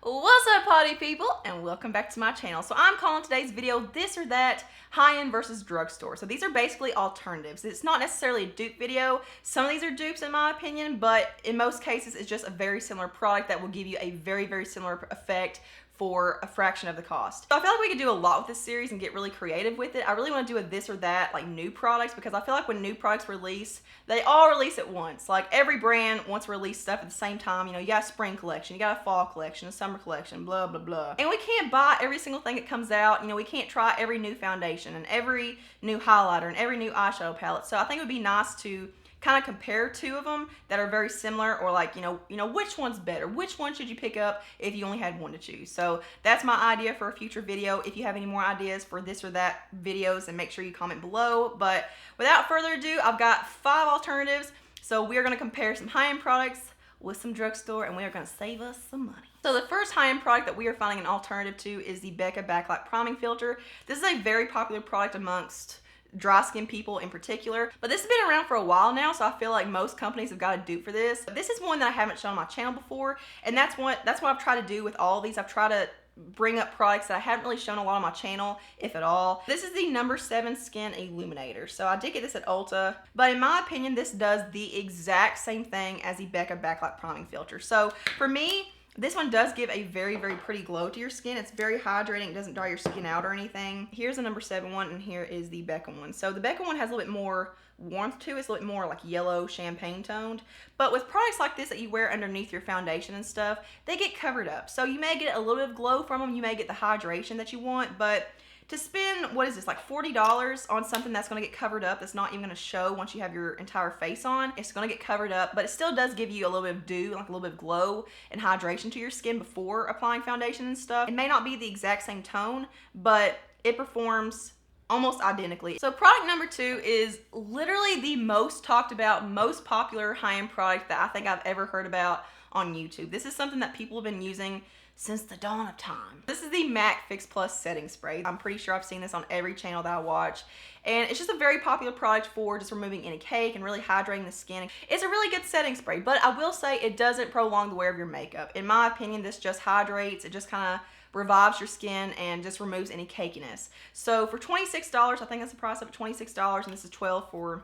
What's up, party people, and welcome back to my channel. So I'm calling today's video This or That High-End versus Drugstore. So these are basically alternatives. It's not necessarily a dupe video. Some of these are dupes in my opinion, but in most cases it's just a very similar product that will give you a very similar effect for a fraction of the cost. So I feel like we could do a lot with this series and get really creative with it. I really want to do a this or that, like new products, because I feel like when new products release, they all release at once. Like every brand wants to release stuff at the same time. You know, you got a spring collection, you got a fall collection, a summer collection, blah, blah, blah. And we can't buy every single thing that comes out. You know, we can't try every new foundation and every new highlighter and every new eyeshadow palette. So I think it would be nice to kind of compare two of them that are very similar, or like, you know, which one's better? Which one should you pick up if you only had one to choose? So that's my idea for a future video. If you have any more ideas for this or that videos, then make sure you comment below. But without further ado, I've got 5 alternatives. So we are going to compare some high-end products with some drugstore, and we are going to save us some money. So the first high-end product that we are finding an alternative to is the Becca Backlight Priming Filter. This is a very popular product amongst dry skin people in particular, but this has been around for a while now, so I feel like most companies have got a dupe for this. This is one that I haven't shown on my channel before, and that's what I've tried to do with all these. I've tried to bring up products that I haven't really shown a lot on my channel, if at all. This is the number 7 Skin Illuminator. So I did get this at Ulta, but in my opinion, this does the exact same thing as the Becca Backlight Priming Filter. So for me, this one does give a very pretty glow to your skin. It's very hydrating. It doesn't dry your skin out or anything. Here's the number 7 one, and here is the Becca one. So the Becca one has a little bit more warmth to it. It's a little bit more like yellow champagne toned. But with products like this that you wear underneath your foundation and stuff, they get covered up. So you may get a little bit of glow from them. You may get the hydration that you want, but to spend, what is this, like $40 on something that's going to get covered up, that's not even going to show once you have your entire face on. It's going to get covered up, but it still does give you a little bit of dew, like a little bit of glow and hydration to your skin before applying foundation and stuff. It may not be the exact same tone, but it performs almost identically. So product number 2 is literally the most talked about, most popular high-end product that I think I've ever heard about on YouTube. This is something that people have been using since the dawn of time. This is the MAC Fix Plus Setting Spray. I'm pretty sure I've seen this on every channel that I watch. And it's just a very popular product for just removing any cake and really hydrating the skin. It's a really good setting spray, but I will say it doesn't prolong the wear of your makeup. In my opinion, this just hydrates. It just kind of revives your skin and just removes any cakiness. So for $26, I think that's the price of it, $26, and this is $12 for,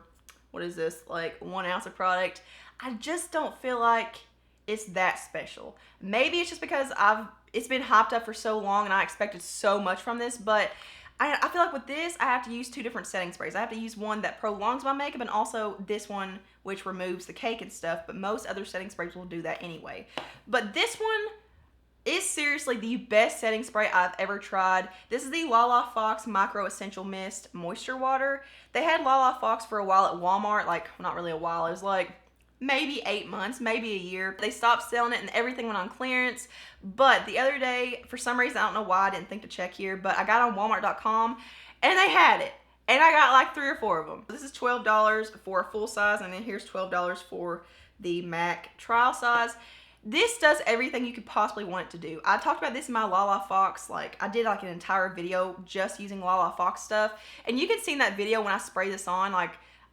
what is this, like 1 ounce of product. I just don't feel like it's that special. Maybe it's just because it's been hyped up for so long and I expected so much from this, but I feel like with this, I have to use 2 different setting sprays. I have to use one that prolongs my makeup and also this one which removes the cake and stuff, but most other setting sprays will do that anyway. But this one is seriously the best setting spray I've ever tried. This is the LALA Fox Micro Essential Mist Moisture Water. They had LALA Fox for a while at Walmart, like not really a while, it was like maybe 8 months, maybe a year. They stopped selling it and everything went on clearance. But the other day, for some reason, I don't know why I didn't think to check here, but I got on walmart.com and they had it. And I got like 3 or 4 of them. This is $12 for a full size, and then here's $12 for the MAC trial size. This does everything you could possibly want it to do. I talked about this in my LALA Fox, like I did like an entire video just using LALA Fox stuff. And you can see in that video when I spray this on, like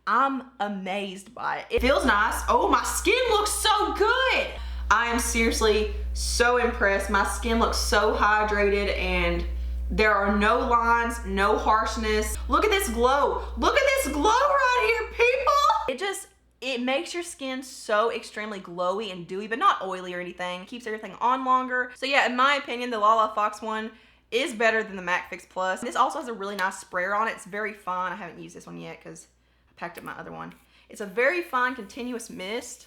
I'm amazed by it. It feels nice. Oh, my skin looks so good. I am seriously so impressed. My skin looks so hydrated and there are no lines, no harshness. Look at this glow. Look at this glow right here, people. It makes your skin so extremely glowy and dewy, but not oily or anything. It keeps everything on longer. So yeah, in my opinion, the LALA Fox one is better than the MAC Fix Plus. This also has a really nice sprayer on it. It's very fine. I haven't used this one yet because packed up my other one. It's a very fine continuous mist.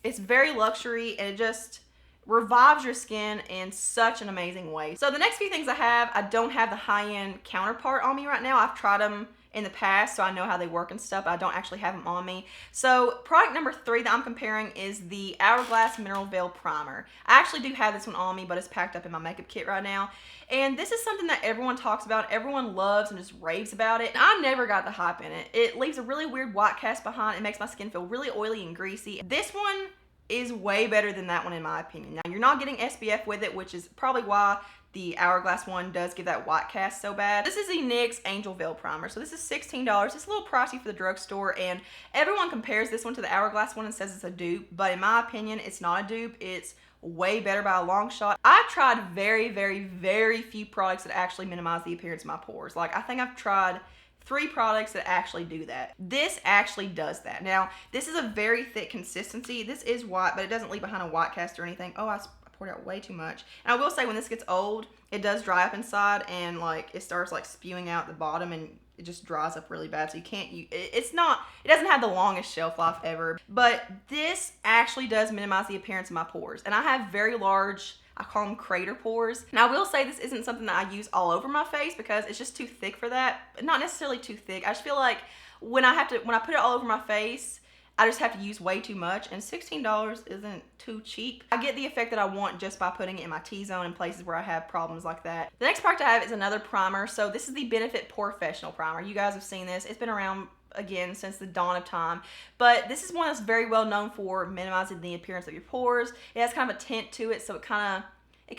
It's very luxury and it just revives your skin in such an amazing way. So the next few things I don't have the high-end counterpart on me right now. I've tried them in the past, so I know how they work and stuff, but I don't actually have them on me. So product number 3 that I'm comparing is the Hourglass Mineral Veil Primer. I actually do have this one on me, but it's packed up in my makeup kit right now. And this is something that everyone talks about, everyone loves and just raves about it. And I never got the hype in it. It leaves a really weird white cast behind. It makes my skin feel really oily and greasy. This one is way better than that one in my opinion. Now, you're not getting SPF with it, which is probably why the Hourglass one does give that white cast so bad. This is the NYX Angel Veil Primer. So this is $16. It's a little pricey for the drugstore, and everyone compares this one to the Hourglass one and says it's a dupe, but in my opinion, it's not a dupe. It's way better by a long shot. I've tried very, very, very few products that actually minimize the appearance of my pores. Like, I think I've tried 3 products that actually do that. This actually does that. Now, this is a very thick consistency. This is white, but it doesn't leave behind a white cast or anything. Oh, I poured out way too much. And I will say, when this gets old, it does dry up inside, and like it starts like spewing out the bottom, and it just dries up really bad. So you can't use it doesn't have the longest shelf life ever. But this actually does minimize the appearance of my pores. And I have very large, I call them crater pores. Now, I will say this isn't something that I use all over my face because it's just too thick for that. Not necessarily too thick. I just feel like when I put it all over my face, I just have to use way too much, and $16 isn't too cheap. I get the effect that I want just by putting it in my T-zone in places where I have problems like that. The next product I have is another primer. So this is the Benefit Porefessional Primer. You guys have seen this. It's been around, again, since the dawn of time, but this is one that's very well known for minimizing the appearance of your pores. It has kind of a tint to it, so it kind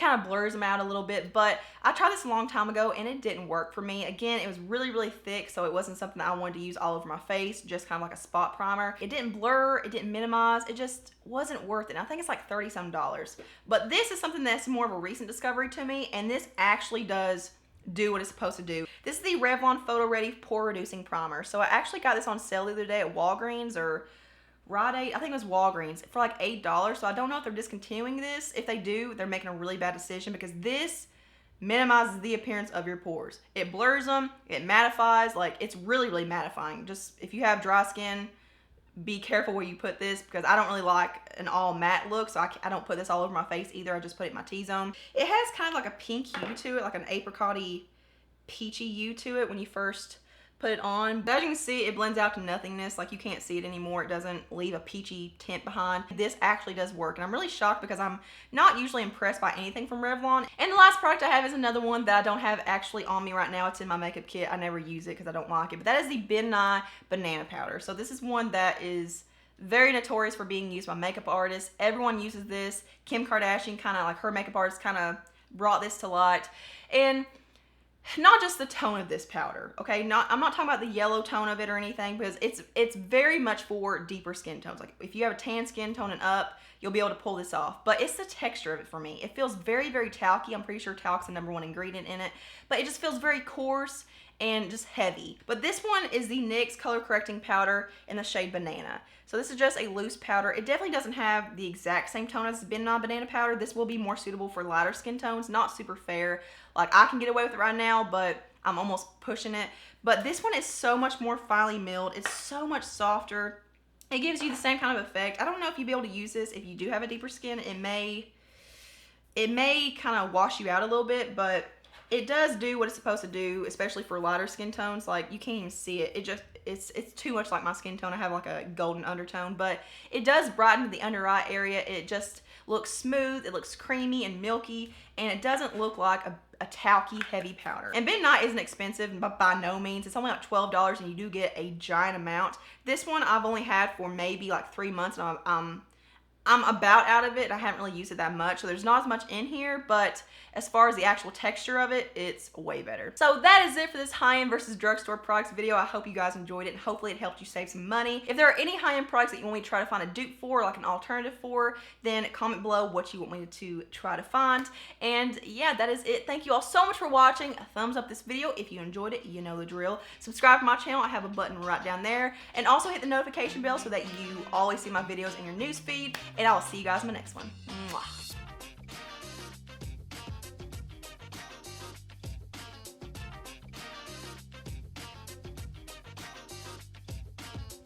of blurs them out a little bit. But I tried this a long time ago and it didn't work for me. Again, it was really, really thick, so it wasn't something that I wanted to use all over my face, just kind of like a spot primer. It didn't blur, it didn't minimize, it just wasn't worth it. And I think it's like $30-some. But this is something that's more of a recent discovery to me, and this actually does do what it's supposed to do. This is the Revlon Photoready Pore Reducing Primer. So I actually got this on sale the other day at Walgreens or Rite Aid, I think it was Walgreens, for like $8. So I don't know if they're discontinuing this. If they do, they're making a really bad decision, because this minimizes the appearance of your pores. It blurs them, it mattifies, like it's really, really mattifying. Just if you have dry skin, be careful where you put this, because I don't really like an all matte look, so I don't put this all over my face either. I just put it in my T-zone. It has kind of like a pink hue to it, like an apricot-y, peachy hue to it when you first put it on. But as you can see, it blends out to nothingness. Like, you can't see it anymore. It doesn't leave a peachy tint behind. This actually does work, and I'm really shocked because I'm not usually impressed by anything from Revlon. And the last product I have is another one that I don't have actually on me right now. It's in my makeup kit. I never use it because I don't like it, but that is the Ben Nye Banana Powder. So this is one that is very notorious for being used by makeup artists. Everyone uses this. Kim Kardashian, kind of like her makeup artist, kind of brought this to light. And not just the tone of this powder, okay? I'm not talking about the yellow tone of it or anything, because it's very much for deeper skin tones. Like, if you have a tan skin tone and up, you'll be able to pull this off. But it's the texture of it for me. It feels very, very talky. I'm pretty sure talc's the #1 ingredient in it, but it just feels very coarse and just heavy. But this one is the NYX Color Correcting Powder in the shade Banana. So this is just a loose powder. It definitely doesn't have the exact same tone as the Ben Nye Banana Powder. This will be more suitable for lighter skin tones, not super fair. Like, I can get away with it right now, but I'm almost pushing it. But this one is so much more finely milled. It's so much softer. It gives you the same kind of effect. I don't know if you'll be able to use this if you do have a deeper skin. It may kind of wash you out a little bit, but it does do what it's supposed to do, especially for lighter skin tones. Like, you can't even see it. It's too much like my skin tone. I have like a golden undertone, but it does brighten the under eye area. It just looks smooth. It looks creamy and milky, and it doesn't look like a talky, heavy powder. And Ben Nye isn't expensive, but by no means. It's only like $12, and you do get a giant amount. This one I've only had for maybe like 3 months, and I'm about out of it. I haven't really used it that much, so there's not as much in here, but as far as the actual texture of it, it's way better. So that is it for this high-end versus drugstore products video. I hope you guys enjoyed it, and hopefully it helped you save some money. If there are any high-end products that you want me to try to find a dupe for, like an alternative for, then comment below what you want me to try to find. And yeah, that is it. Thank you all so much for watching. A thumbs up this video if you enjoyed it. You know the drill. Subscribe to my channel. I have a button right down there. And also hit the notification bell so that you always see my videos in your news feed. And I will see you guys in my next one. Mwah.